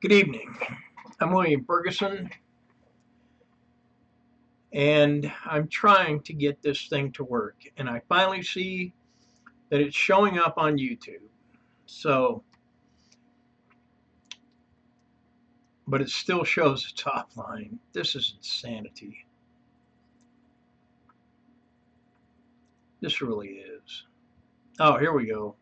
Good evening. I'm William Ferguson, and I'm trying to get this thing to work. And I finally see that it's showing up on YouTube. So, but it still shows the top line. This is insanity. This really is. Oh, here we go.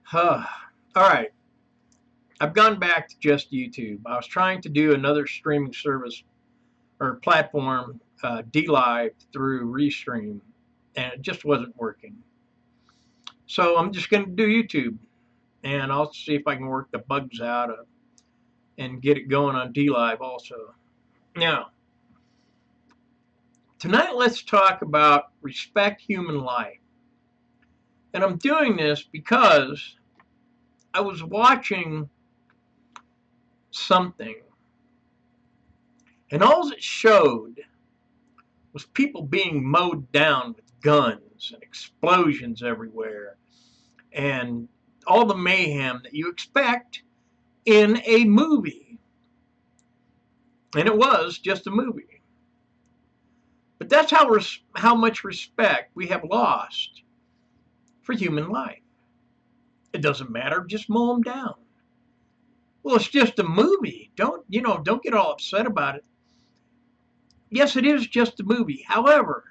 Huh. All right. I've gone back to just YouTube. I was trying to do another streaming service or platform, DLive through Restream, and it just wasn't working. So I'm just going to do YouTube, and I'll see if I can work the bugs out and get it going on DLive also. Now, tonight let's talk about respect human life. And I'm doing this because I was watching something, and all it showed was people being mowed down with guns and explosions everywhere and all the mayhem that you expect in a movie. And it was just a movie. But that's how much respect we have lost for human life. It doesn't matter, just mow them down. Well, it's just a movie. Don't get all upset about it. Yes, it is just a movie. However,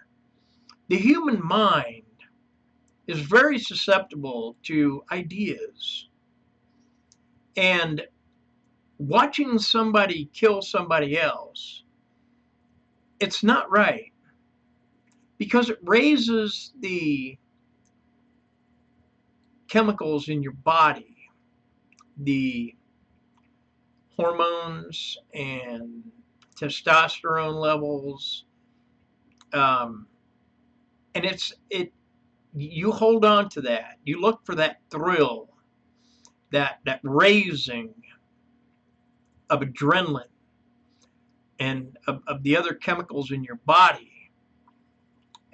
the human mind is very susceptible to ideas. And watching somebody kill somebody else, it's not right because it raises the chemicals in your body, the hormones and testosterone levels, um, and it. You hold on to that. You look for that thrill, that raising of adrenaline and of the other chemicals in your body.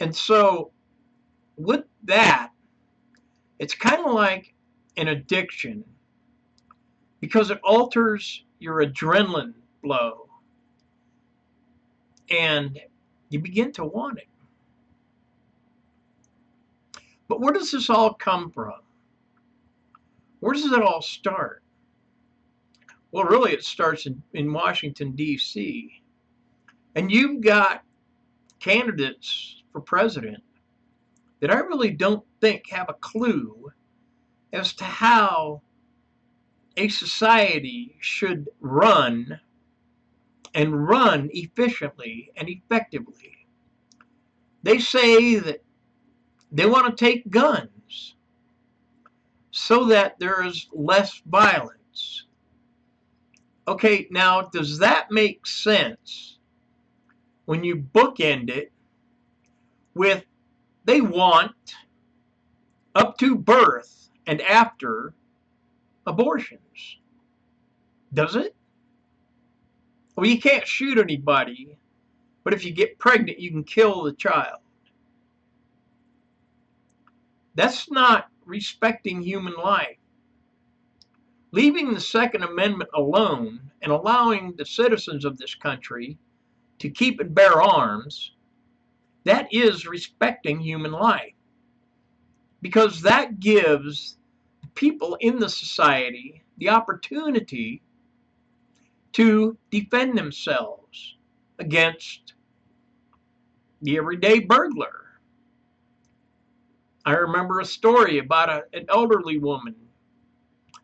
And so with that, it's kind of like an addiction because it alters your adrenaline flow and you begin to want it. But where does this all come from? Where does it all start? Well, really, it starts in Washington, D.C. And you've got candidates for president that I really don't think have a clue as to how a society should run and run efficiently and effectively. They say that they want to take guns so that there is less violence. Okay, now does that make sense when you bookend it with they want up to birth and after abortions? Does it? Well, you can't shoot anybody, but if you get pregnant, you can kill the child. That's not respecting human life. Leaving the Second Amendment alone and allowing the citizens of this country to keep and bear arms, that is respecting human life. Because that gives people in the society the opportunity to defend themselves against the everyday burglar. I remember a story about an elderly woman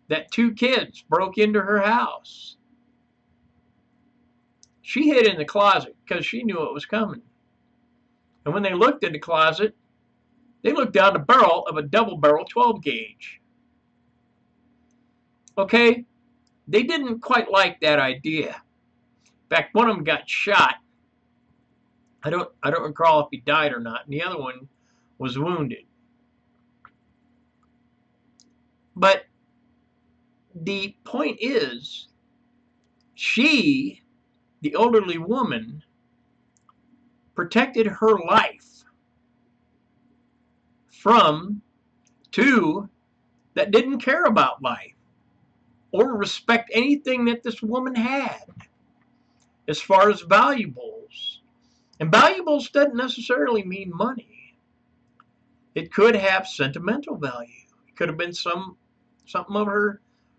that two kids broke into her house. She hid in the closet because she knew it was coming. And when they looked in the closet, they looked down the barrel of a double barrel 12 gauge. Okay? They didn't quite like that idea. In fact, one of them got shot. I don't recall if he died or not, and the other one was wounded. But the point is, she, the elderly woman, protected her life from two that didn't care about life or respect anything that this woman had as far as valuables. And valuables doesn't necessarily mean money. It could have sentimental value. It could have been something of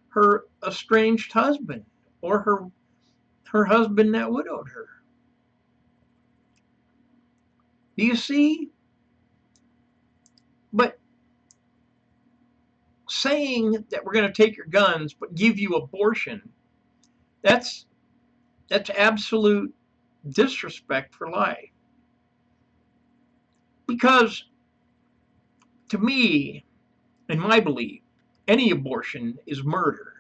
her estranged husband or her husband that widowed her. Do you see? But saying that we're going to take your guns but give you abortion, that's absolute disrespect for life. Because to me, in my belief, any abortion is murder.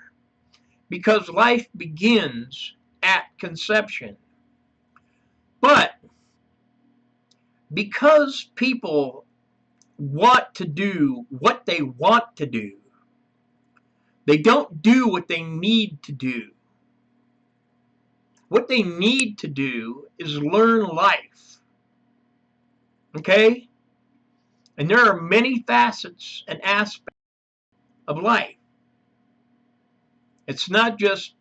Because life begins at conception. But because people want to do what they want to do, they don't do what they need to do. What they need to do is learn life. Okay? And there are many facets and aspects of life. It's not just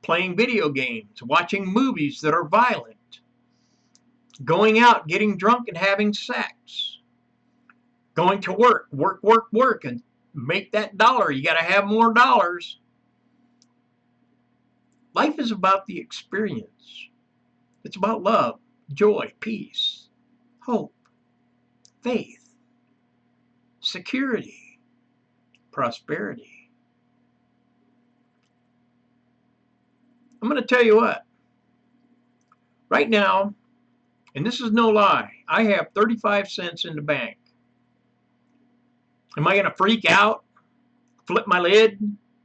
playing video games, watching movies that are violent, going out, getting drunk and having sex, going to work, and make that dollar. You got to have more dollars. Life is about the experience. It's about love, joy, peace, hope, faith, security, prosperity. I'm going to tell you what. Right now, and this is no lie, I have 35 cents in the bank. Am I going to freak out, flip my lid,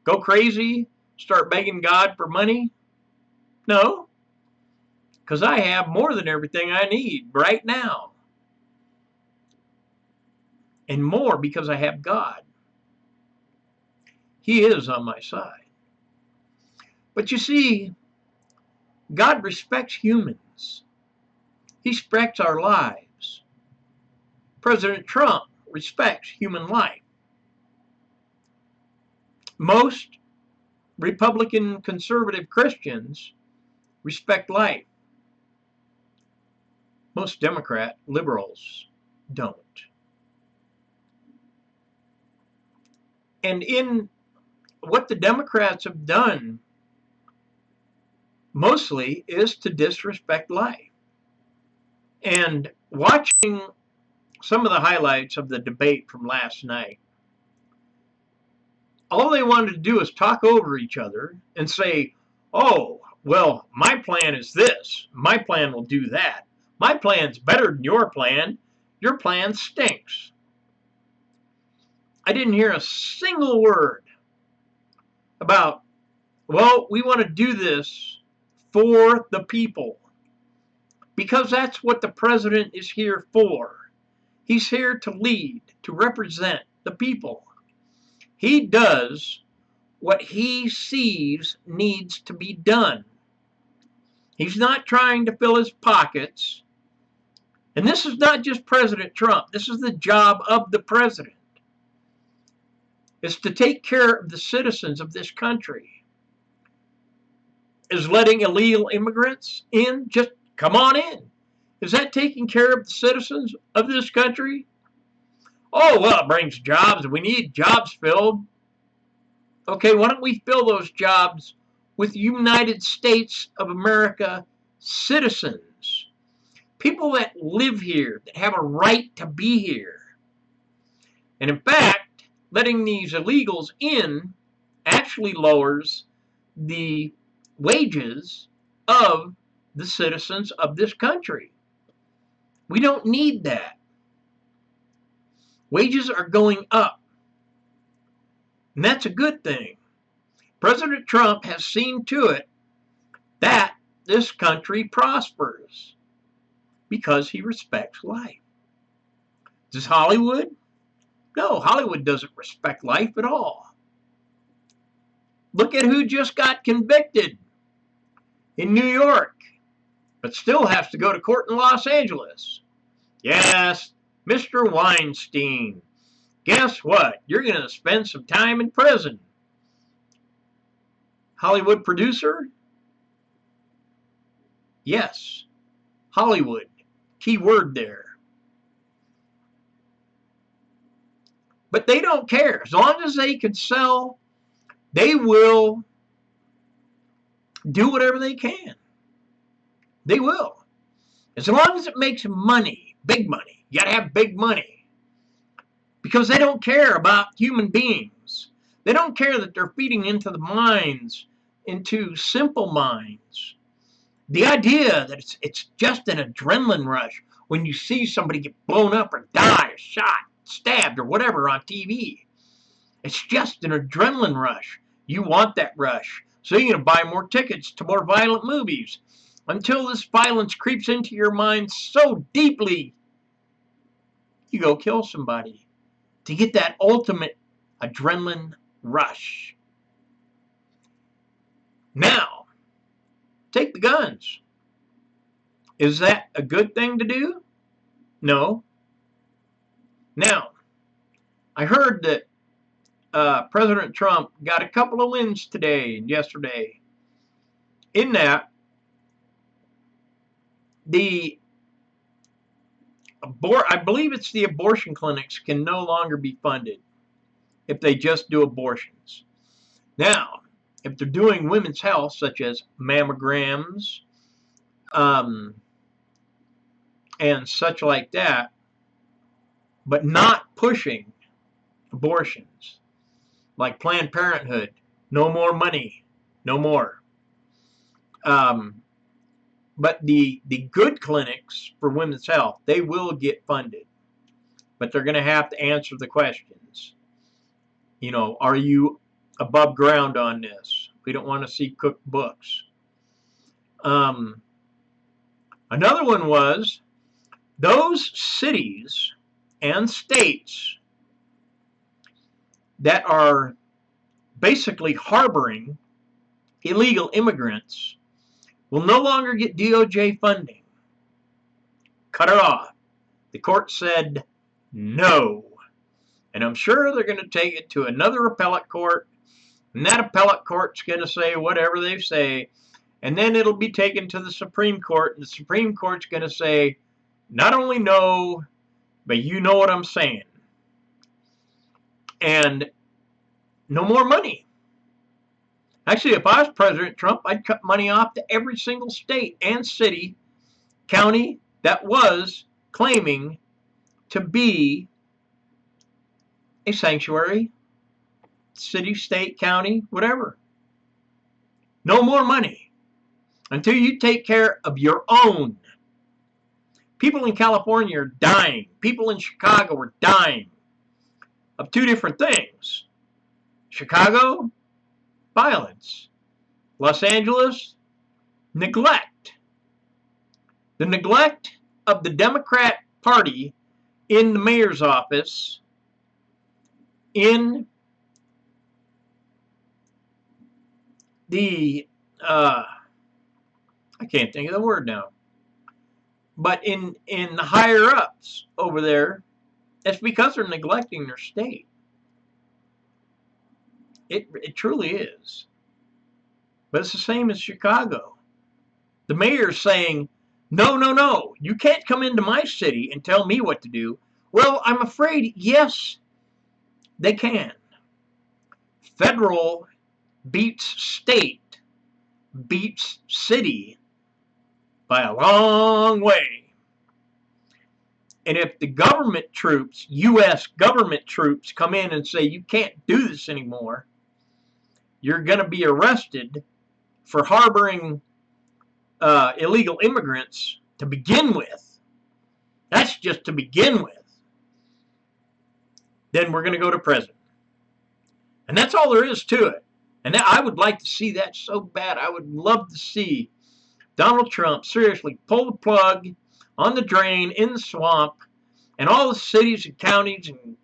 go crazy, start begging God for money? No, because I have more than everything I need right now. And more because I have God. He is on my side. But you see, God respects humans. He respects our lives. President Trump respects human life. Most Republican conservative Christians respect life. Most Democrat liberals don't. And in what the Democrats have done mostly is to disrespect life. And watching some of the highlights of the debate from last night, all they wanted to do is talk over each other and say, oh, well, my plan is this. My plan will do that. My plan's better than your plan. Your plan stinks. I didn't hear a single word about, well, we want to do this for the people. Because that's what the president is here for. He's here to lead, to represent the people. He does what he sees needs to be done. He's not trying to fill his pockets. And this is not just President Trump. This is the job of the president. It's to take care of the citizens of this country. Is letting illegal immigrants in? Just come on in. Is that taking care of the citizens of this country? Oh, well, it brings jobs. We need jobs filled. Okay, why don't we fill those jobs with United States of America citizens? People that live here, that have a right to be here. And in fact, letting these illegals in actually lowers the wages of the citizens of this country. We don't need that. Wages are going up. And that's a good thing. President Trump has seen to it that this country prospers because he respects life. Does Hollywood? No, Hollywood doesn't respect life at all. Look at who just got convicted in New York, but still has to go to court in Los Angeles. Yes, Mr. Weinstein, guess what? You're going to spend some time in prison. Hollywood producer? Yes, Hollywood. Key word there. But they don't care. As long as they can sell, they will do whatever they can. They will. As long as it makes money, big money. You got to have big money. Because they don't care about human beings. They don't care that they're feeding into the minds, into simple minds. The idea that it's just an adrenaline rush when you see somebody get blown up or die or shot, stabbed or whatever on TV. It's just an adrenaline rush. You want that rush. So you're going to buy more tickets to more violent movies until this violence creeps into your mind so deeply, you go kill somebody to get that ultimate adrenaline rush. Now, take the guns. Is that a good thing to do? No. Now, I heard that President Trump got a couple of wins today and yesterday. In that, I believe it's the abortion clinics can no longer be funded if they just do abortions. Now, if they're doing women's health, such as mammograms, and such like that, but not pushing abortions, like Planned Parenthood, no more money, no more. But the good clinics for women's health, they will get funded. But they're going to have to answer the questions. You know, are you above ground on this? We don't want to see cooked books. Another one was those cities and states that are basically harboring illegal immigrants will no longer get DOJ funding. Cut it off. The court said no. And I'm sure they're going to take it to another appellate court. And that appellate court's going to say whatever they say. And then it'll be taken to the Supreme Court. And the Supreme Court's going to say, not only no, but you know what I'm saying. And no more money. Actually, if I was President Trump, I'd cut money off to every single state and city, county that was claiming to be a sanctuary, city, state, county, whatever. No more money until you take care of your own. People in California are dying. People in Chicago are dying of two different things. Chicago, violence. Los Angeles, neglect. The neglect of the Democrat Party in the mayor's office, in the, I can't think of the word now, but in the higher ups over there, it's because they're neglecting their state. It truly is. But it's the same as Chicago. The mayor's saying, no, no, no, you can't come into my city and tell me what to do. Well, I'm afraid, yes, they can. Federal beats state, beats city by a long way. And if the government troops, U.S. government troops, come in and say, you can't do this anymore, you're going to be arrested for harboring illegal immigrants to begin with. That's just to begin with. Then we're going to go to prison. And that's all there is to it. And I would like to see that so bad. I would love to see Donald Trump seriously pull the plug on the drain in the swamp, and all the cities and counties and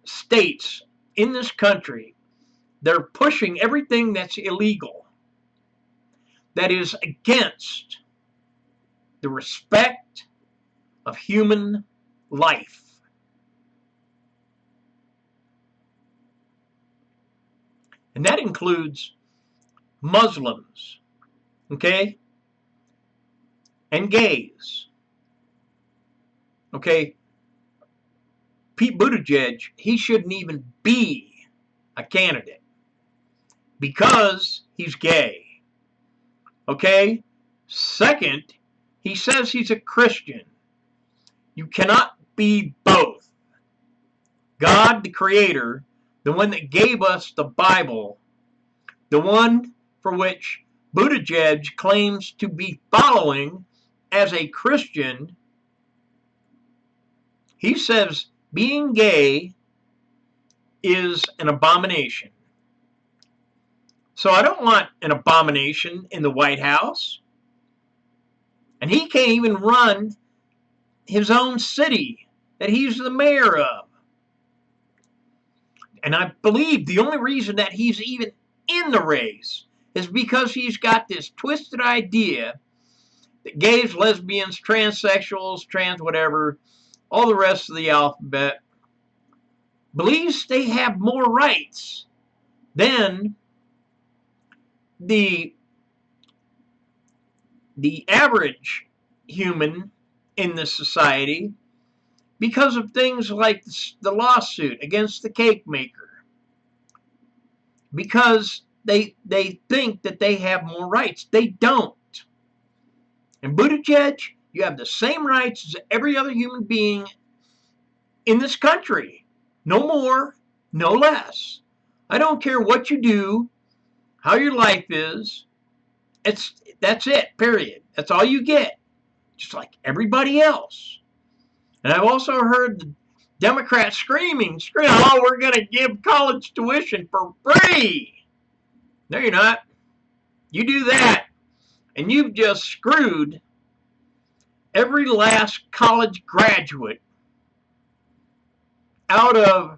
states in this country, they're pushing everything that's illegal, that is against the respect of human life. And that includes Muslims, okay, and gays, okay. Pete Buttigieg, he shouldn't even be a candidate because he's gay, okay. Second, he says he's a Christian. You cannot be both. God, the Creator, the one that gave us the Bible, the one for which Buttigieg claims to be following as a Christian, he says being gay is an abomination. So I don't want an abomination in the White House. And he can't even run his own city that he's the mayor of. And I believe the only reason that he's even in the race is because he's got this twisted idea that gays, lesbians, transsexuals, trans whatever, all the rest of the alphabet, believes they have more rights than the average human in this society because of things like the lawsuit against the cake maker. Because they think that they have more rights. They don't. And Buttigieg, you have the same rights as every other human being in this country. No more, no less. I don't care what you do, how your life is. That's it, period. That's all you get. Just like everybody else. And I've also heard the Democrats screaming, oh, we're going to give college tuition for free. No, you're not. You do that, and you've just screwed every last college graduate out of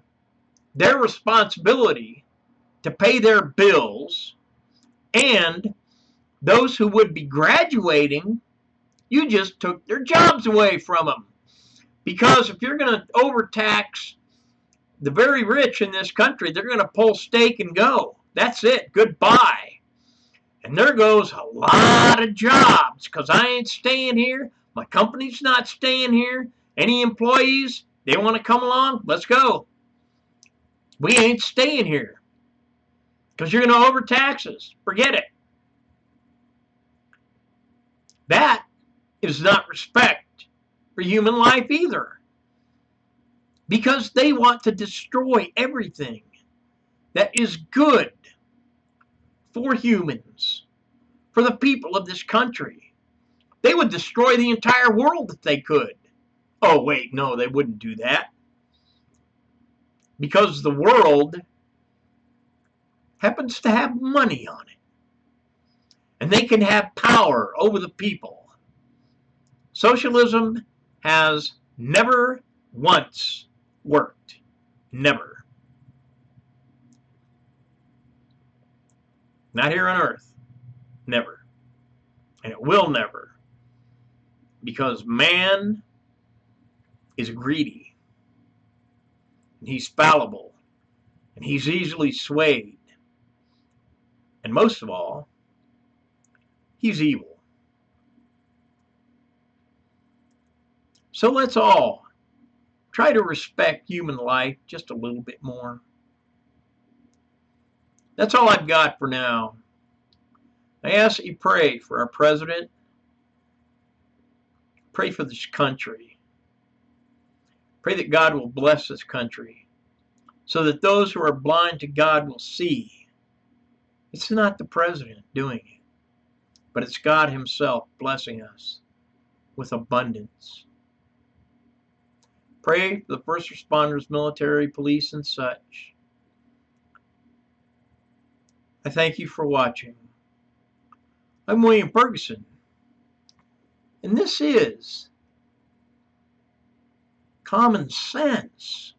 their responsibility to pay their bills, and those who would be graduating, you just took their jobs away from them. Because if you're going to overtax the very rich in this country, they're going to pull stake and go. That's it. Goodbye. And there goes a lot of jobs because I ain't staying here. My company's not staying here. Any employees, they want to come along? Let's go. We ain't staying here because you're going to overtax us. Forget it. That is not respect for human life either. Because they want to destroy everything that is good for humans, for the people of this country. They would destroy the entire world if they could. Oh, wait, no, they wouldn't do that. Because the world happens to have money on it. And they can have power over the people. Socialism has never once worked. Never. Not here on earth. Never. And it will never. Because man is greedy. And he's fallible. And he's easily swayed. And most of all, he's evil. So let's all try to respect human life just a little bit more. That's all I've got for now. I ask that you pray for our president. Pray for this country. Pray that God will bless this country so that those who are blind to God will see. It's not the president doing it, but it's God himself blessing us with abundance. Pray for the first responders, military, police, and such. I thank you for watching. I'm William Ferguson, and this is Common Sense.